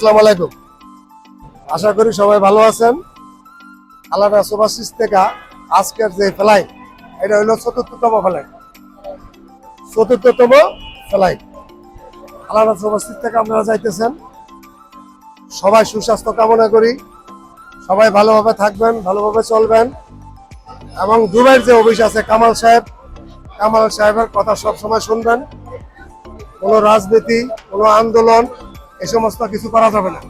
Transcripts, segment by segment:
আসসালামু আলাইকুম। আশা করি সবাই ভালো আছেন। আলাদা ওভারসিজ থেকে আজকের যে ফ্লাইট, এটা হলো চতুর্থতম ফ্লাইট। আলাদা ওভারসিজ থেকে আপনারা যাইতেছেন। সবাই সুস্বাস্থ্য কামনা করি, সবাই ভালোভাবে থাকবেন, ভালোভাবে চলবেন। এবং দুবাইয়ের যে অফিস আছে কামাল সাহেবের কথা সবসময় শুনবেন। কোনো রাজনীতি, কোনো আন্দোলন এ সমস্ত কিছু করা যাবে না।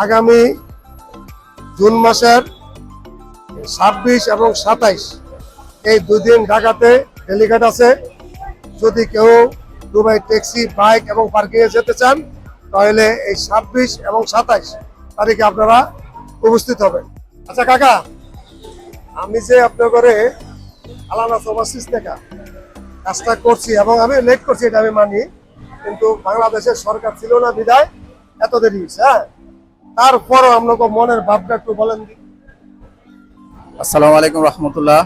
আগামী জুন মাসের 26 এবং 27 এই দুদিন ঢাকাতে ডেলিগেট আছে। যদি কেউ দুবাই ট্যাক্সি, বাইক এবং পার্কিংয়ে যেতে চান তাহলে এই 26 এবং 27 তারিখে আপনারা উপস্থিত হবেন। আচ্ছা কাকা, আমি যে আপনার ঘরে আলাদা ওভারসিজ থেকে কাজটা করছি এবং আমি লেট করছি, এটা আমি মানি, কিন্তু বাংলাদেশের সরকার ছিল না বিদায় এত দেরি হয়েছে। হ্যাঁ, তারপরও আপনাকে মনের ভাবটা একটু বলেন। আসসালামু আলাইকুম রহমতুল্লাহ,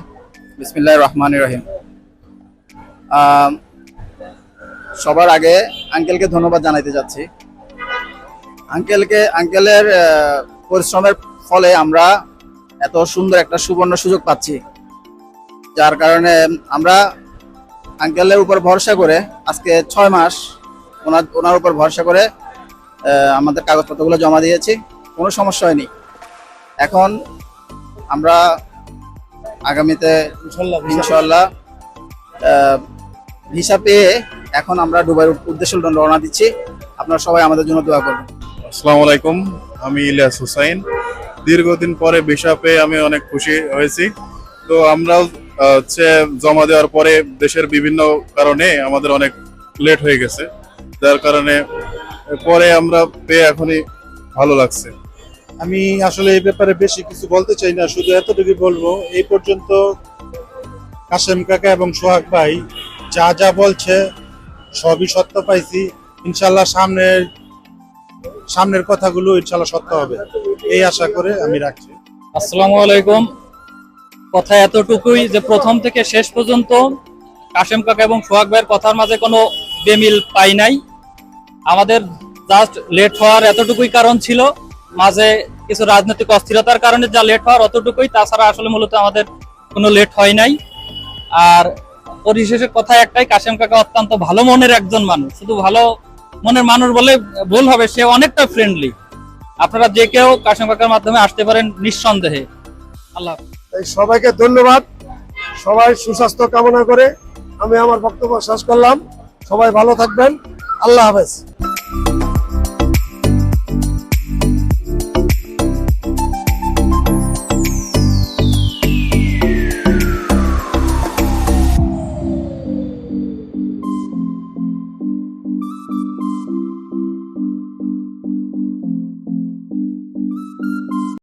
বিসমিল্লাহির রহমানির রহিম। সবার আগে আঙ্কেলকে ধন্যবাদ জানাইতে যাচ্ছি। আঙ্কেলের পরিশ্রমের ফলে আমরা এত সুন্দর একটা সুবর্ণ সুযোগ পাচ্ছি, যার কারণে আমরা আঙ্কেলের উপর ভরসা করে আজকে 6 মাস ওনার উপর ভরসা করে আমাদের কাগজপত্রগুলো জমা দিয়েছি। কোনো সমস্যা হয়নি। এখন আমরা আগামীতে ইনশাল্লাহ ভিসা পেয়ে এখন আমরা দুবাইয়ের উদ্দেশ্যে রওনা দিচ্ছি। আপনারা সবাই আমাদের জন্য দোয়া করবেন। আসসালামু আলাইকুম, আমি ইলিয়াস হুসাইন। দীর্ঘদিন পরে ভিসা পেয়ে আমি অনেক খুশি হয়েছি। তো আমরাও জমা দেওয়ার পরে দেশের বিভিন্ন কারণে আমাদের অনেক লেট হয়ে গেছে, যার কারণে পরে আমরা পেয়ে এখনই ভালো লাগছে। আমি আসলে এই ব্যাপারে বেশি কিছু বলতে চাই না, শুধু এতটুকু বলবো, এই পর্যন্ত কাশেম কাকা এবং সোহাগ ভাই যা যা বলছে সবই সত্য পাইছি। ইনশাল্লাহ সামনের কথাগুলো ইনশাল্লাহ সত্য হবে, এই আশা করে আমি রাখছি। আসসালামু আলাইকুম। কথা এতটুকুই যে প্রথম থেকে শেষ পর্যন্ত কাশেম কাকা এবং সোহাগ ভাইয়ের কথার মাঝে কোনো বেমিল পাই নাই। আমাদের জাস্ট লেট হওয়ার এতটুকুই কারণ ছিল, মাঝে কিছু রাজনৈতিক অস্থিরতার কারণে যা লেট হওয়ার অতটুকুই, তাছাড়া আসলে মূলত আমাদের কোনো লেট হয় নাই। আর পরিশেষে কথা একটাই, কাশেম কাকা অত্যন্ত ভালো মনের একজন মানুষ। শুধু ভালো মনের মানুষ বলে ভুল হবে, সে অনেকটা ফ্রেন্ডলি। আপনারা যে কেউ কাশেম কাকার মাধ্যমে আসতে পারেন নিঃসন্দেহে। আল্লাহ সবাইকে ধন্যবাদ। সবাই সুস্বাস্থ্য কামনা করে আমি আমার বক্তব্য শেষ করলাম। সবাই ভালো থাকবেন। আল্লাহ হাফেজ।